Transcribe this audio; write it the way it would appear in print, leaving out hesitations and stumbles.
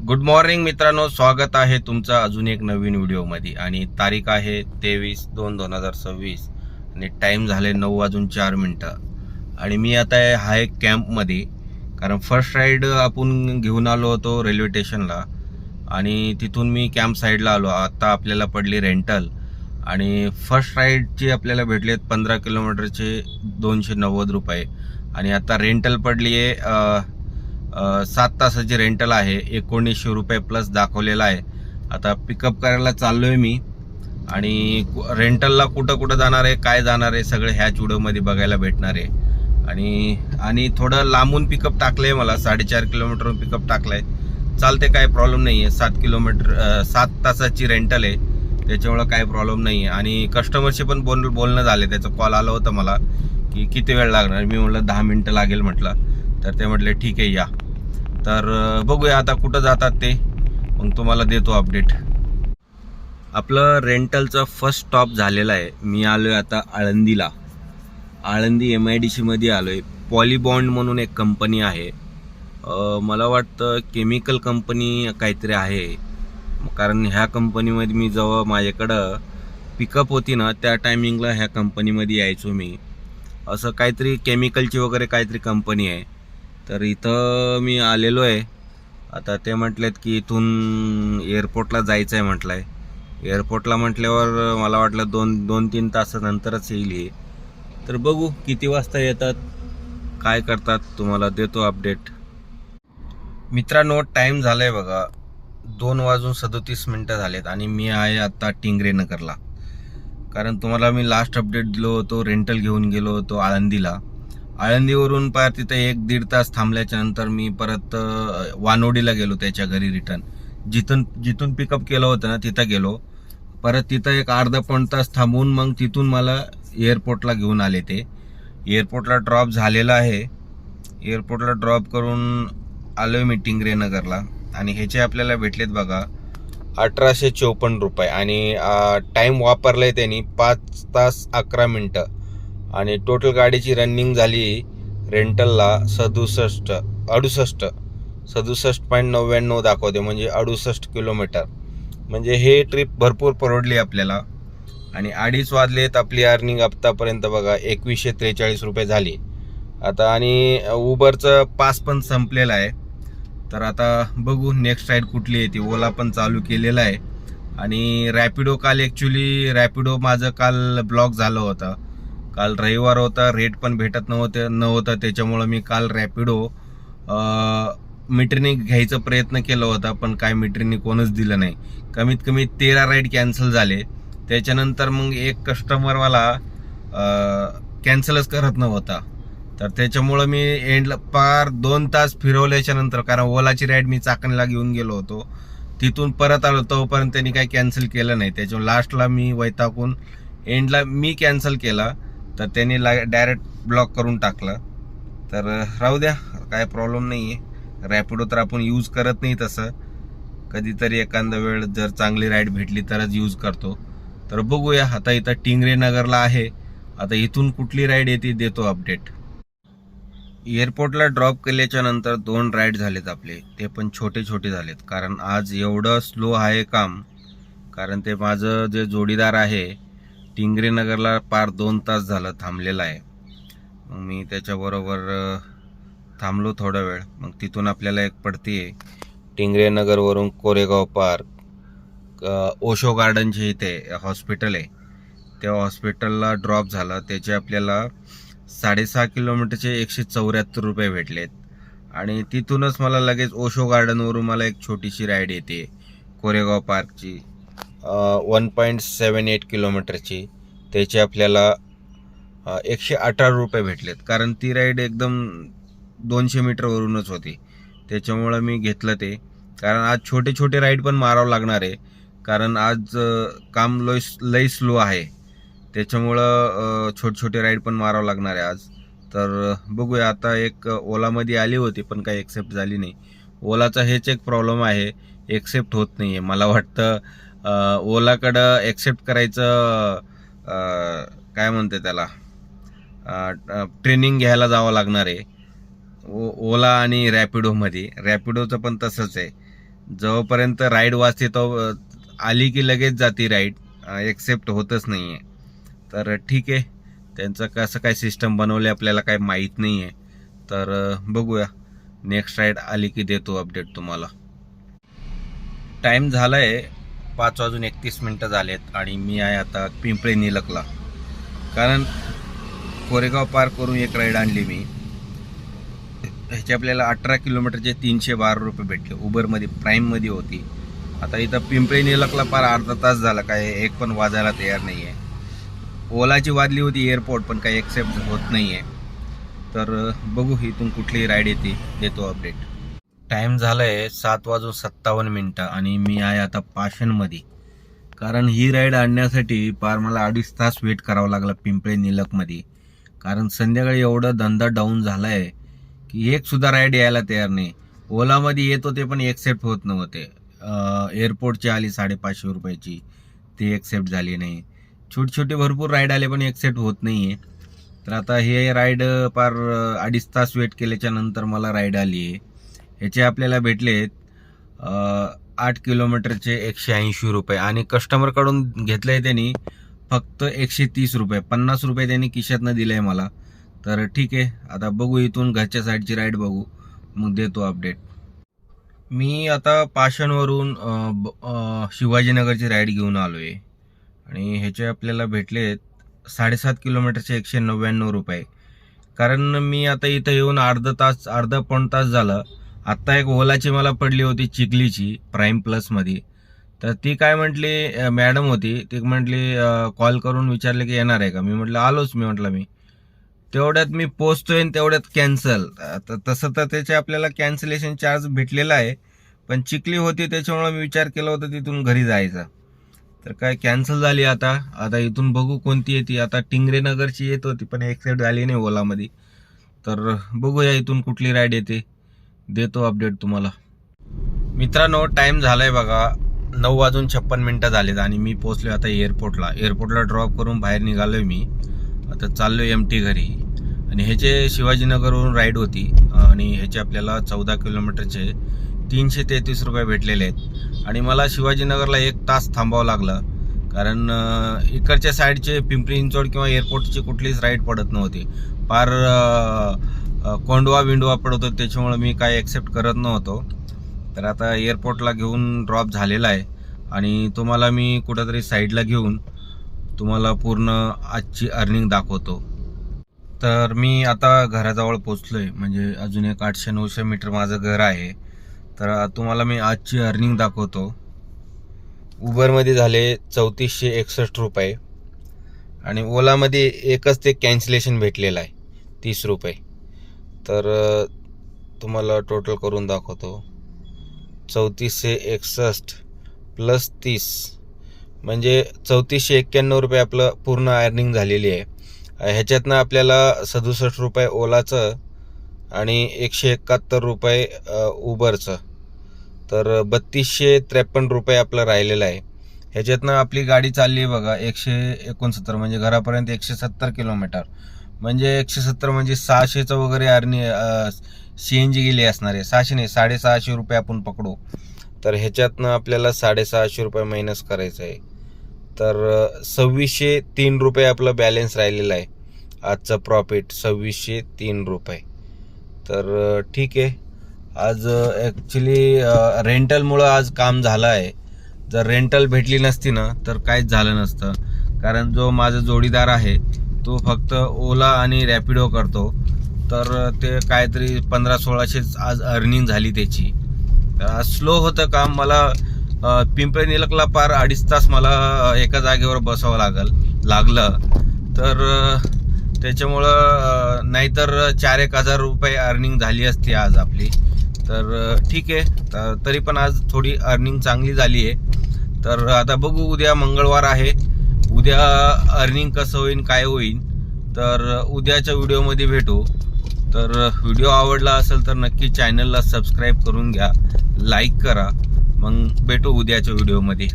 Good morning मित्रांनो, स्वागत आहे तुमचं अजून एक नवीन व्हिडिओमध्ये. आणि तारीख आहे 23/2/2026 आणि टाइम झाले 9:04. आणि मी आता आहे कॅम्पमध्ये, कारण फर्स्ट राईड आपण घेऊन आलो होतो रेल्वे स्टेशनला आणि तिथून मी कॅम्प साईडला आलो. आता आपल्याला पडली रेंटल आणि फर्स्ट राईडचे आपल्याला भेटलेत 15 किलोमीटरचे 290 रुपये. आणि आता रेंटल पडली आहे 7 तासाची रेंटल आहे, 1900 रुपये प्लस दाखवलेला आहे. आता पिकअप करायला चाललोय मी आणि रेंटलला कुठं कुठं जाणार आहे, काय जाणार आहे, सगळं ह्याच व्हिडिओमध्ये बघायला भेटणार आहे. आणि थोडं लांबून पिकअप टाकलंय, मला 4.5 किलोमीटरवरून पिकअप टाकलंय. चालते, काय प्रॉब्लेम नाही आहे. 7 तासाची रेंटल आहे, त्याच्यामुळं काय प्रॉब्लेम नाही आहे. आणि कस्टमरशी पण बोलणं झाले, त्याचा कॉल आला होता मला की किती वेळ लागणार. मी म्हटलं 10 मिनटं लागेल म्हटलं, तर ते म्हटले ठीक आहे या. तर बघूया आता कुठं जातात ते, मग तुम्हाला देतो अपडेट. आपलं रेंटलचं फर्स्ट स्टॉप झालेला आहे. मी आलो आहे आता आळंदीला. आळंदी MIDC मध्ये आलो आहे. पॉलीबॉन्ड म्हणून एक कंपनी आहे, मला वाटतं केमिकल कंपनी काहीतरी आहे. कारण ह्या कंपनीमध्ये मी जेव्हा माझ्याकडं पिकअप होती ना, त्या टायमिंगला ह्या कंपनीमध्ये यायचो मी. असं काहीतरी केमिकलची वगैरे काहीतरी कंपनी आहे. तर इथं मी आलेलो आहे. आता ते म्हटलेत की इथून एअरपोर्टला जायचं आहे म्हटलं आहे. एअरपोर्टला म्हटल्यावर मला वाटलं 2-3 तासानंतरच येईल हे. तर बघू किती वाजता येतात, काय करतात, तुम्हाला देतो अपडेट. मित्रांनो, टाईम झालाय बघा, 2:37 झालेत आणि मी आहे आता टिंगरे नगरला. कारण तुम्हाला मी लास्ट अपडेट दिलो होतो, रेंटल घेऊन गेलो होतो आळंदीला. आळंदीवरून पार तिथं 1-1.5 तास थांबल्याच्या नंतर मी परत वानोडीला गेलो, त्याच्या घरी रिटर्न. जिथून पिकअप केलं होतं ना तिथं गेलो. परत तिथं एक अर्धा-पाऊण तास थांबून मग तिथून मला एअरपोर्टला घेऊन आले. ते एअरपोर्टला ड्रॉप झालेलं आहे. एअरपोर्टला ड्रॉप करून आलोय मी टिंगरे नगरला. आणि ह्याचे आपल्याला भेटलेत बघा 1854 रुपये. आणि टाईम वापरलाय त्यांनी 5 तास 11 मिनटं. आणि टोटल गाडीची रनिंग झाली रेंटलला 67.99 दाखवते, म्हणजे 68 किलोमीटर. म्हणजे हे ट्रिप भरपूर परवडली आपल्याला. आणि 2:30 वाजलेत, आपली अर्निंग आत्तापर्यंत बघा 2143 रुपये झाली आता. आणि उबरचं पास पण संपलेलं आहे. तर आता बघू नेक्स्ट राईड कुठली येते. ओला पण चालू केलेला आहे. आणि रॅपिडो काल रॅपिडो माझं काल ब्लॉक झालं होतं. काल रविवार होता, रेट पण भेटत नव्हतं. त्याच्यामुळं मी काल रॅपिडो मीटरने घ्यायचा प्रयत्न केला होता, पण काय मीटरने कोणच दिलं नाही. कमीत कमी 13 राईड कॅन्सल झाले. त्याच्यानंतर मग एक कस्टमरवाला कॅन्सलच करत नव्हता. तर त्याच्यामुळं मी एंडला पार 2 तास फिरवल्याच्या नंतर, कारण ओलाची राईड मी चाकणला घेऊन गेलो होतो, तिथून परत आलो तोपर्यंत त्यांनी काही कॅन्सल केलं नाही. त्याच्यामुळे लास्टला मी वैतागून एंडला मी कॅन्सल केला, तर त्यांनी डायरेक्ट ब्लॉक करून टाकलं. तर राहू द्या, काय प्रॉब्लेम नाही आहे. रॅपिडो तर आपण यूज करत नाही तसं, कधीतरी एखादा वेळ जर चांगली राईड भेटली तरच यूज करतो. तर बघूया आता. इथं टिंगरे नगरला आहे. आता इथून कुठली राईड येते देतो अपडेट. एअरपोर्टला ड्रॉप केल्याच्या नंतर 2 राईड झालेत आपले, ते पण छोटे छोटे झालेत. कारण आज एवढं स्लो आहे काम, कारण ते माझं जे जोडीदार आहे टिंगरे नगरला पार 2 तास झालं थांबलेला आहे. मग मी त्याच्याबरोबर थांबलो थोडा वेळ. मग तिथून आपल्याला एक पडते टिंगरे नगरवरून कोरेगाव पार्क, ओशो गार्डनचे इथे हॉस्पिटल आहे, त्या हॉस्पिटलला ड्रॉप झाला. त्याचे आपल्याला 6.5 किलोमीटरचे 174 रुपये भेटलेत. आणि तिथूनच मला लगेच ओशो गार्डनवरून मला एक छोटीशी राईड येते कोरेगाव पार्कची, 1.78 किलोमीटरची. त्याचे आपल्याला 118 रुपये भेटलेत. कारण ती राईड एकदम 200 मीटरवरूनच होती, त्याच्यामुळं मी घेतलं ते. कारण आज छोटे छोटे राईड पण मारावं लागणार आहे, कारण आज काम लई स्लो आहे. त्याच्यामुळं छोटे राईड पण मारावं लागणार आहे आज. तर बघूया आता. एक ओलामध्ये आली होती पण काही एक्सेप्ट झाली नाही. ओलाचा हेच एक प्रॉब्लेम आहे, एक्सेप्ट होत नाही आहे. मला वाटतं ओलाकडं एक्सेप्ट करायचं काय म्हणते त्याला, ट्रेनिंग घ्यायला जावं लागणार आहे. ओला आणि रॅपिडोमध्ये. रॅपिडोचं पण तसंच आहे, जोपर्यंत राईड वाचते तो आली की लगेच जाते राईड, एक्सेप्ट होतच नाही आहे. तर ठीक आहे, त्यांचं कसं काय सिस्टम बनवले आपल्याला काय माहीत नाही आहे. तर बघूया, नेक्स्ट राईड आली की देतो अपडेट तुम्हाला. टाईम झाला आहे 5:31 झालेत आणि मी आहे आता पिंपळे निलखला. कारण कोरेगाव पार करून एक राईड आणली मी. ह्याचे आपल्याला 18 किलोमीटरचे 312 रुपये भेटले. उबरमध्ये प्राईममध्ये होती. आता इथं पिंपळे निलखला पार अर्धा तास झाला, काय एक पण वाजायला तयार नाही आहे. ओलाची वाजली होती एअरपोर्ट, पण काही एक्सेप्ट होत नाही आहे. तर बघू इथून कुठली राईड येते, देतो अपडेट. टाईम झाला आहे 7:57 आणि मी आहे आता पाषाणमध्ये. कारण ही राईड आणण्यासाठी पार मला 2.5 तास वेट करावं लागलं पिंपळे निलखमध्ये. कारण संध्याकाळी एवढा धंदा डाऊन झाला आहे की एक सुद्धा राईड यायला तयार नाही. ओलामध्ये येत होते पण एक्सेप्ट होत नव्हते. एअरपोर्टची आली 550 रुपयाची, ती एक्सेप्ट झाली नाही. छोटे भरपूर राईड आले पण एक्सेप्ट होत नाही आहे. तर आता हे राईड पार 2.5 तास वेट केल्याच्या नंतर मला राईड आली आहे. ह्याचे आपल्याला भेटलेत 8 किलोमीटरचे 180 रुपये आणि कस्टमरकडून घेतलंय त्यांनी फक्त 130 रुपये. 50 रुपये त्यांनी खिशातनं दिलंय मला. तर ठीक आहे, आता बघू इथून घरच्या साईडची राईड बघू, मग देतो अपडेट. मी आता पाषाणवरून शिवाजीनगरची राईड घेऊन आलो आहे आणि ह्याचे आपल्याला भेटलेत 7.5 किलोमीटरचे 199 रुपये. कारण मी आता इथं येऊन अर्धा पाऊण तास झालं. आत्ता एक ओलाची मला पडली होती चिखलीची प्राईम प्लसमध्ये. तर ती काय म्हटली, मॅडम होती, ती म्हटली कॉल करून विचारले की येणार आहे का. मी म्हटलं आलोच. मी तेवढ्यात मी पोचतोय आणि तेवढ्यात कॅन्सल. तसं तर त्याचे आपल्याला कॅन्सलेशन चार्ज भेटलेला आहे, पण चिखली होती त्याच्यामुळे मी विचार केला होता तिथून घरी जायचा. तर काय कॅन्सल झाली. आता इथून बघू कोणती येते. आता टिंगरे नगरची येत होती पण एक्सेप्ट झाली नाही ओलामध्ये. तर बघूया इथून कुठली राईड येते, देतो अपडेट तुम्हाला. मित्रांनो, टाईम झालाय बघा 9:56 झालेत आणि मी पोहोचलो आता एअरपोर्टला ड्रॉप करून बाहेर निघालोय मी. आता चाललोय MT घरी. आणि ह्याचे शिवाजीनगरवरून राईड होती आणि ह्याचे आपल्याला 14 किलोमीटरचे 333 रुपये भेटलेले आहेत. आणि मला शिवाजीनगरला 1 तास थांबावं लागलं, कारण इकडच्या साईडचे पिंपरी चिंचवड किंवा एअरपोर्टची कुठलीच राईड पडत नव्हती. पार कोंडवा विंडवा पडत होतं, त्याच्यामुळे मी काय एक्सेप्ट करत नव्हतो. तर आता एअरपोर्टला घेऊन ड्रॉप झालेला आहे आणि तुम्हाला मी कुठंतरी साईडला घेऊन तुम्हाला पूर्ण आजची अर्निंग दाखवतो. तर मी आता घराजवळ पोचलोय, म्हणजे अजून एक 800-900 मीटर माझं घर आहे. तर तुम्हाला मी आजची अर्निंग दाखवतो. उबरमध्ये झाले 3461 रुपये आणि ओलामध्ये एकच ते कॅन्सलेशन भेटलेलं आहे 30 रुपये. तर तुम्हाला टोटल करून दाखवतो. 3461 प्लस 30 म्हणजे 3491 रुपये आपलं पूर्ण अर्निंग झालेली आहे. ह्याच्यातनं आपल्याला 67 रुपये ओलाचं आणि 171 रुपये उबरचं, तर 3253 रुपये आपलं राहिलेलं आहे. ह्याच्यातनं आपली गाडी चालली आहे बघा 169, म्हणजे घरापर्यंत 170 किलोमीटर. म्हणजे 170 म्हणजे 600चं वगैरे CNG गेली असणार आहे. 600 नाही, 650 रुपये आपण पकडू. तर ह्याच्यातनं आपल्याला 650 रुपये मायनस करायचं आहे. तर 2603 रुपये आपलं बॅलेन्स राहिलेलं आहे. आजचं प्रॉफिट 2603 रुपये. तर ठीक आहे. आज ॲक्च्युली रेंटलमुळं आज काम झालं आहे. जर रेंटल भेटली नसती ना तर काहीच झालं नसतं. कारण जो माझा जोडीदार आहे तो फक्त ओला आणि रॅपिडो करतो. तर ते काहीतरी 1500-1600 आज अर्निंग झाली त्याची. आज स्लो होतं काम. मला पिंपळे निलखला पार 2.5 तास मला एका जागेवर बसावं लागलं. तर त्याच्यामुळं नाहीतर 4-1 हजार रुपये अर्निंग झाली असती आज आपली. तर ठीक आहे. तरी पण आज थोडी अर्निंग चांगली झाली आहे. तर आता बघू, उद्या मंगळवार आहे. उद्या अर्निंग कसं होईल काय होईल तर उद्याच्या व्हिडिओमध्ये भेटू. तर व्हिडिओ आवडला असेल तर नक्की चॅनलला सबस्क्राईब करून घ्या, लाईक करा. मग भेटू उद्याच्या व्हिडिओमध्ये.